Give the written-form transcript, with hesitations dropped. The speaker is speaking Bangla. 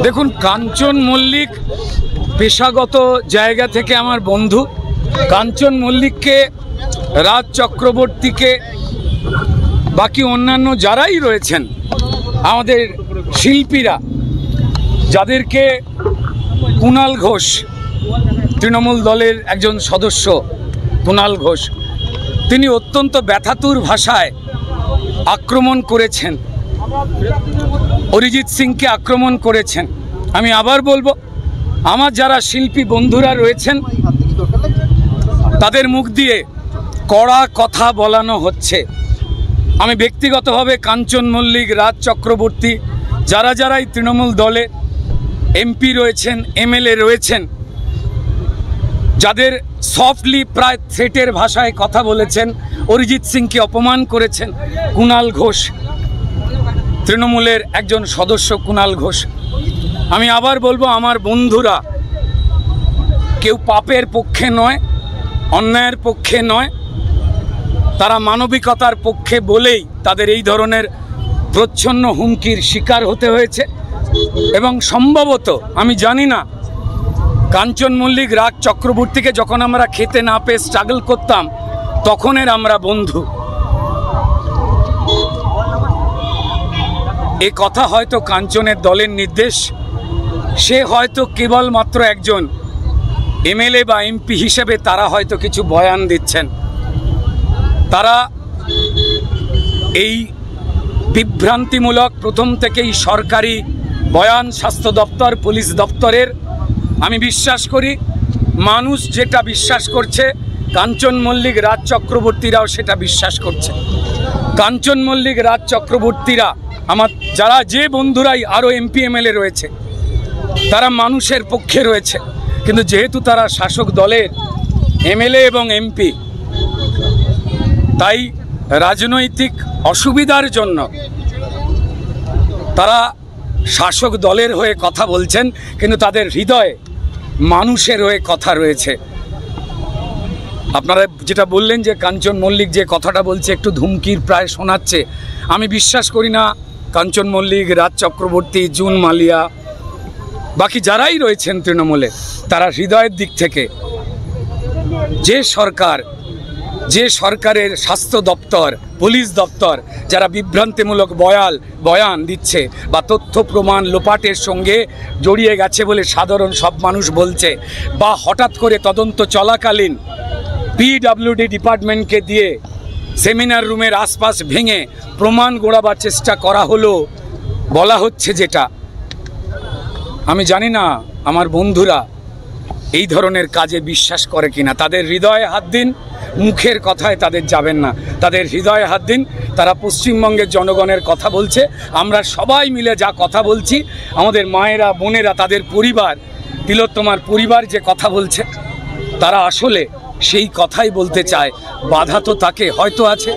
দেখুন, কাঞ্চন মল্লিক পেশাগত জায়গা থেকে আমার বন্ধু। কাঞ্চন মল্লিককে, রাজ চক্রবর্তীকে, বাকি অন্যান্য যারাই রয়েছেন আমাদের শিল্পীরা, যাদেরকে কুণাল ঘোষ, তৃণমূল দলের একজন সদস্য কুণাল ঘোষ, তিনি অত্যন্ত ব্যথাতুর ভাষায় আক্রমণ করেছেন, অরিজিৎ সিংকে আক্রমণ করেছেন। আমি আবার বলবো, আমার যারা শিল্পী বন্ধুরা রয়েছেন তাদের মুখ দিয়ে কড়া কথা বলানো হচ্ছে। আমি ব্যক্তিগতভাবে কাঞ্চন মল্লিক, রাজ চক্রবর্তী, যারাই তৃণমূল দলে এমপি রয়েছেন, এমএলএ রয়েছেন, যাদের সফটলি প্রায় থ্রেটের ভাষায় কথা বলেছেন, অরিজিৎ সিংকে অপমান করেছেন, কুণাল ঘোষ, তৃণমূলের একজন সদস্য কুণাল ঘোষ। আমি আবার বলবো, আমার বন্ধুরা কেউ পাপের পক্ষে নয়, অন্যায়ের পক্ষে নয়, তারা মানবিকতার পক্ষে বলেই তাদের এই ধরনের প্রচ্ছন্ন হুমকির শিকার হতে হয়েছে। এবং সম্ভবত, আমি জানি না, কাঞ্চন মল্লিক, রাজ চক্রবর্তীকে যখন আমরা খেতে না পেয়ে স্ট্রাগল করতাম তখনের আমরা বন্ধু। এ কথা হয়তো কাঞ্চনের দলের নির্দেশ, সে হয়তো কেবলমাত্র একজন এমএলএ বা এমপি হিসেবে তারা হয়তো কিছু বয়ান দিচ্ছেন। তারা এই বিভ্রান্তিমূলক প্রথম থেকেই সরকারি বয়ান, স্বাস্থ্য দপ্তর, পুলিশ দপ্তরের, আমি বিশ্বাস করি মানুষ যেটা বিশ্বাস করছে কাঞ্চন মল্লিক, রাজ চক্রবর্তীরাও সেটা বিশ্বাস করছে। কাঞ্চন মল্লিক, রাজ চক্রবর্তীরা, আমার যারা যে বন্ধুরাই আরও এমপি এমএলএ রয়েছে, তারা মানুষের পক্ষে রয়েছে, কিন্তু যেহেতু তারা শাসক দলের এমএলএ এবং এমপি, তাই রাজনৈতিক অসুবিধার জন্য তারা শাসক দলের হয়ে কথা বলছেন, কিন্তু তাদের হৃদয়ে মানুষের হয়ে কথা রয়েছে। আপনারা যেটা বললেন যে কাঞ্চন মল্লিক যে কথাটা বলছে একটু ধুমকির প্রায় শোনাচ্ছে, আমি বিশ্বাস করি না কাঞ্চন মল্লিক, রাজ চক্রবর্তী, জুন মালিয়া, বাকি যারাই রয়েছেন তৃণমূলে, তারা হৃদয়ের দিক থেকে যে সরকারের স্বাস্থ্য দপ্তর, পুলিশ দপ্তর যারা বিভ্রান্তিমূলক বয়ান দিচ্ছে বা তথ্য প্রমাণ লোপাটের সঙ্গে জড়িয়ে গেছে বলে সাধারণ সব মানুষ বলছে, বা হঠাৎ করে তদন্ত চলাকালীন পিডব্লিউডি ডিপার্টমেন্টকে দিয়ে সেমিনার রুমের আশপাশ ভেঙে প্রমাণ গোড়াবার চেষ্টা করা হলো বলা হচ্ছে, যেটা আমি জানি না আমার বন্ধুরা এই ধরনের কাজে বিশ্বাস করে কিনা। তাদের হৃদয়ে হাত দিন, মুখের কথায় তাদের যাবেন না, তাদের হৃদয়ে হাত দিন। তারা পশ্চিমবঙ্গের জনগণের কথা বলছে, আমরা সবাই মিলে যা কথা বলছি, আমাদের মায়েরা, বোনেরা, তাদের পরিবার, তিলোত্তমার পরিবার যে কথা বলছে, তারা আসলে সেই কথাই বলতে চায়। বাধা তো তাকে হয়তো আছে।